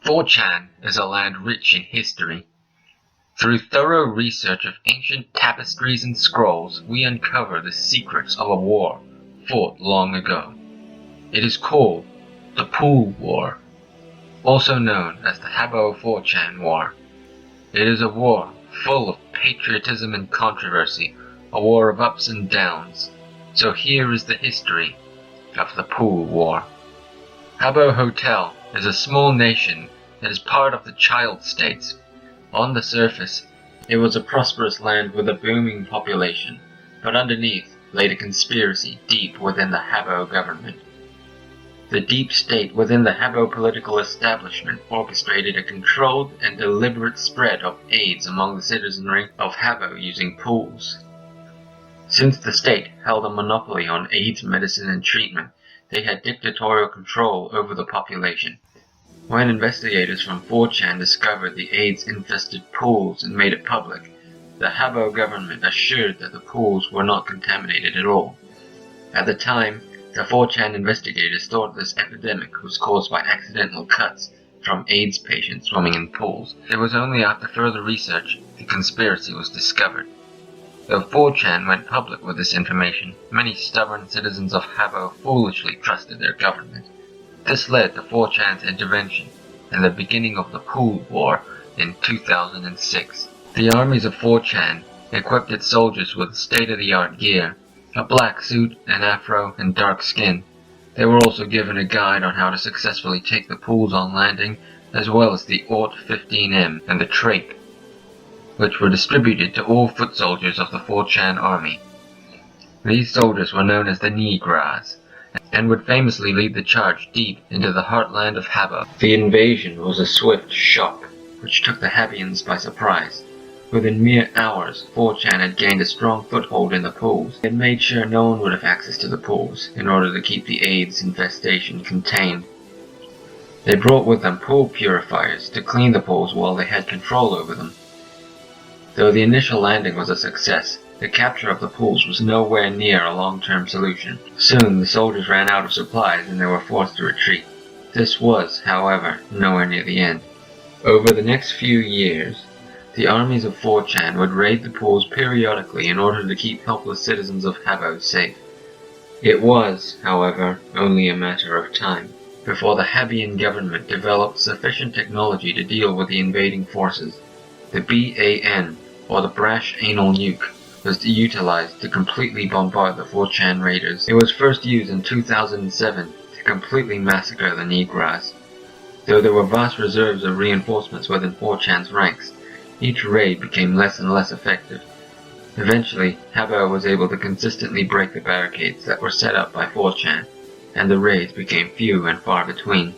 4chan is a land rich in history. Through thorough research of ancient tapestries and scrolls, we uncover the secrets of a war fought long ago. It is called the Pool War, also known as the Habbo 4chan War. It is a war full of patriotism and controversy, a war of ups and downs. So here is the history of the Pool War. Habbo Hotel is a small nation that is part of the Child States. On the surface, it was a prosperous land with a booming population, but underneath lay the conspiracy deep within the Habbo government. The deep state within the Habbo political establishment orchestrated a controlled and deliberate spread of AIDS among the citizenry of Habbo using pools. Since the state held a monopoly on AIDS medicine and treatment, they had dictatorial control over the population. When investigators from 4chan discovered the AIDS-infested pools and made it public, the Habbo government assured that the pools were not contaminated at all. At the time, the 4chan investigators thought this epidemic was caused by accidental cuts from AIDS patients swimming in pools. It was only after further research the conspiracy was discovered. Though 4chan went public with this information, many stubborn citizens of Habbo foolishly trusted their government. This led to 4chan's intervention and the beginning of the Pool War in 2006. The armies of 4chan equipped its soldiers with state-of-the-art gear, a black suit, an afro, and dark skin. They were also given a guide on how to successfully take the pools on landing, as well as the Aut 15M and the Trape, which were distributed to all foot soldiers of the 4chan army. These soldiers were known as the Negras, and would famously lead the charge deep into the heartland of Habbo. The invasion was a swift shock, which took the Habbians by surprise. Within mere hours, 4chan had gained a strong foothold in the pools. They had made sure no one would have access to the pools, in order to keep the AIDS infestation contained. They brought with them pool purifiers to clean the pools while they had control over them. Though the initial landing was a success, the capture of the pools was nowhere near a long-term solution. Soon the soldiers ran out of supplies and they were forced to retreat. This was, however, nowhere near the end. Over the next few years, the armies of 4chan would raid the pools periodically in order to keep helpless citizens of Habbo safe. It was, however, only a matter of time before the Habbian government developed sufficient technology to deal with the invading forces. The BAN, or the Brash Anal Nuke, was utilized to completely bombard the 4chan raiders. It was first used in 2007 to completely massacre the Negras. Though there were vast reserves of reinforcements within 4chan's ranks, each raid became less and less effective. Eventually, Habbo was able to consistently break the barricades that were set up by 4chan, and the raids became few and far between.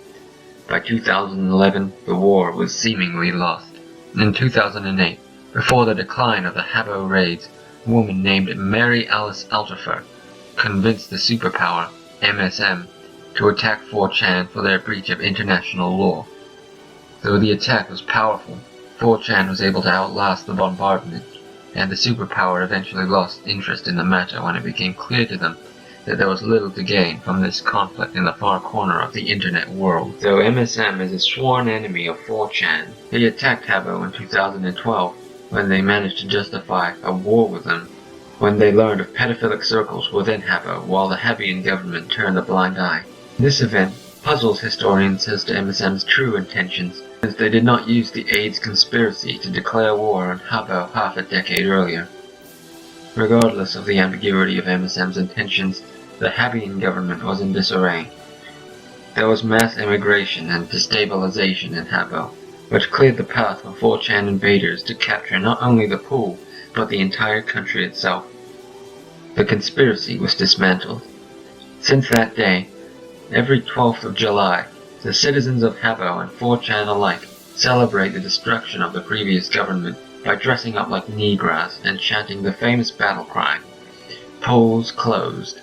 By 2011, the war was seemingly lost. In 2008, before the decline of the Habbo raids, a woman named Mary Alice Alderfer convinced the superpower, MSM, to attack 4chan for their breach of international law. Though the attack was powerful, 4chan was able to outlast the bombardment, and the superpower eventually lost interest in the matter when it became clear to them that there was little to gain from this conflict in the far corner of the internet world. Though MSM is a sworn enemy of 4chan, he attacked Habbo in 2012 when they managed to justify a war with them when they learned of pedophilic circles within Habbo while the Habbian government turned a blind eye. This event puzzles historians as to MSM's true intentions, since they did not use the AIDS conspiracy to declare war on Habbo half a decade earlier. Regardless of the ambiguity of MSM's intentions, the Habbian government was in disarray. There was mass immigration and destabilization in Habbo, which cleared the path for 4chan invaders to capture not only the pool, but the entire country itself. The conspiracy was dismantled. Since that day, every 12th of July, the citizens of Habbo and 4chan alike celebrate the destruction of the previous government by dressing up like Negras and chanting the famous battle cry, "Polls closed."